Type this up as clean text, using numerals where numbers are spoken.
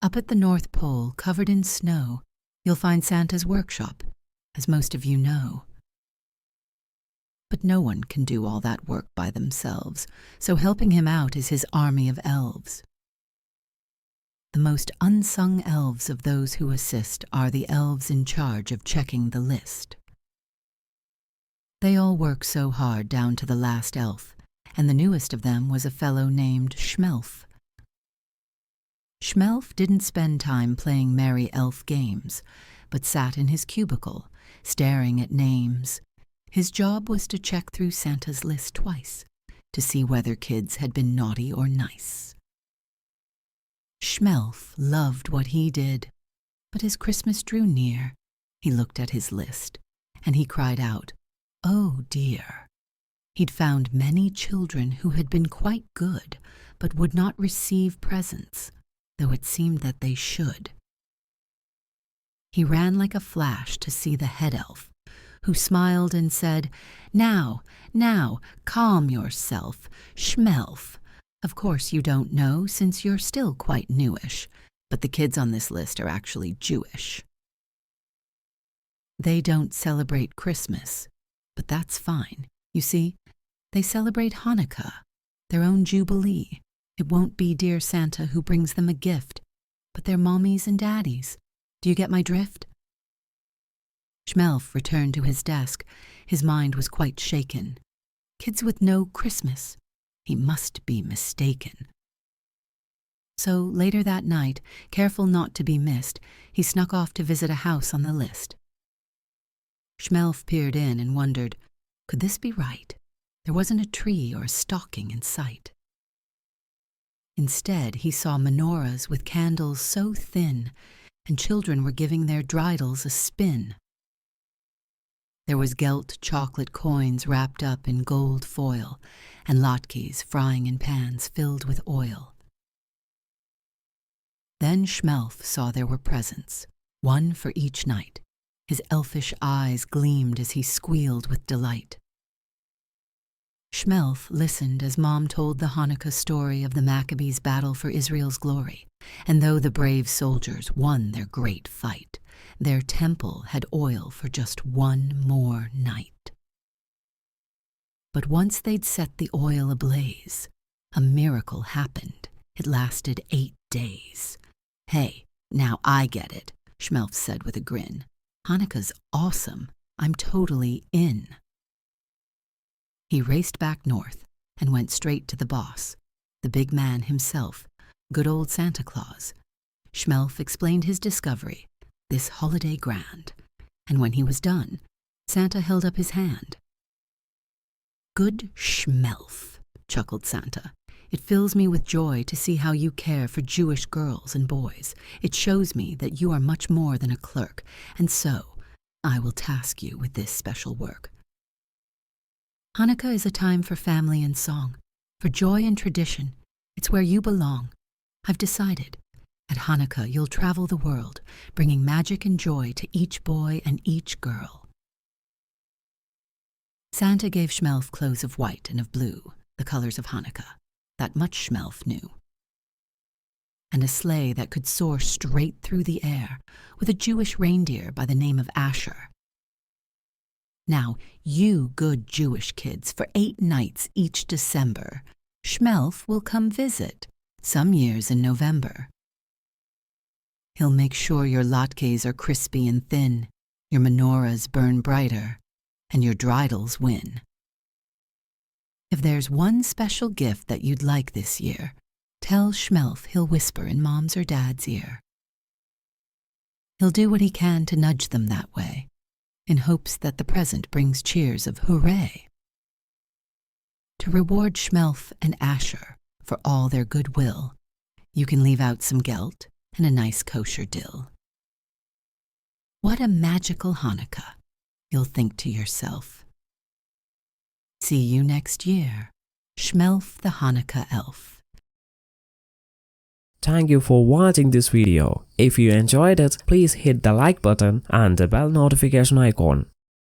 Up at the North Pole, covered in snow, you'll find Santa's workshop, as most of you know. But no one can do all that work by themselves, so helping him out is his army of elves. The most unsung elves of those who assist are the elves in charge of checking the list. They all work so hard down to the last elf, and the newest of them was a fellow named SHMELF. SHMELF didn't spend time playing merry elf games, but sat in his cubicle, staring at names. His job was to check through Santa's list twice, to see whether kids had been naughty or nice. SHMELF loved what he did, but as Christmas drew near, he looked at his list, and he cried out, "Oh dear!" He'd found many children who had been quite good, but would not receive presents, though it seemed that they should. He ran like a flash to see the head elf, who smiled and said, Now, calm yourself, SHMELF. Of course you don't know, since you're still quite newish, but the kids on this list are actually Jewish. They don't celebrate Christmas, but that's fine. You see, they celebrate Hanukkah, their own jubilee. It won't be dear Santa who brings them a gift, but their mommies and daddies. Do you get my drift? SHMELF returned to his desk. His mind was quite shaken. Kids with no Christmas. He must be mistaken. So later that night, careful not to be missed, he snuck off to visit a house on the list. SHMELF peered in and wondered, could this be right? There wasn't a tree or a stocking in sight. Instead, he saw menorahs with candles so thin, and children were giving their dreidels a spin. There was gelt chocolate coins wrapped up in gold foil, and latkes frying in pans filled with oil. Then SHMELF saw there were presents, one for each night. His elfish eyes gleamed as he squealed with delight. SHMELF listened as Mom told the Hanukkah story of the Maccabees' battle for Israel's glory, and though the brave soldiers won their great fight, their temple had oil for just one more night. But once they'd set the oil ablaze, a miracle happened. It lasted 8 days. Hey, now I get it, SHMELF said with a grin. Hanukkah's awesome. I'm totally in. He raced back north and went straight to the boss, the big man himself, good old Santa Claus. SHMELF explained his discovery, this holiday grand, and when he was done, Santa held up his hand. Good SHMELF, chuckled Santa. It fills me with joy to see how you care for Jewish girls and boys. It shows me that you are much more than a clerk, and so I will task you with this special work. Hanukkah is a time for family and song, for joy and tradition. It's where you belong. I've decided. At Hanukkah, you'll travel the world, bringing magic and joy to each boy and each girl. Santa gave SHMELF clothes of white and of blue, the colors of Hanukkah. That much SHMELF knew. And a sleigh that could soar straight through the air, with a Jewish reindeer by the name of Asher. Now, you good Jewish kids, for 8 nights each December, SHMELF will come visit, some years in November. He'll make sure your latkes are crispy and thin, your menorahs burn brighter, and your dreidels win. If there's one special gift that you'd like this year, tell SHMELF he'll whisper in Mom's or Dad's ear. He'll do what he can to nudge them that way, in hopes that the present brings cheers of hooray. To reward SHMELF and Asher for all their goodwill, you can leave out some gelt and a nice kosher dill. What a magical Hanukkah, you'll think to yourself. See you next year, SHMELF the Hanukkah elf. Thank you for watching this video. If you enjoyed it, please hit the like button and the bell notification icon.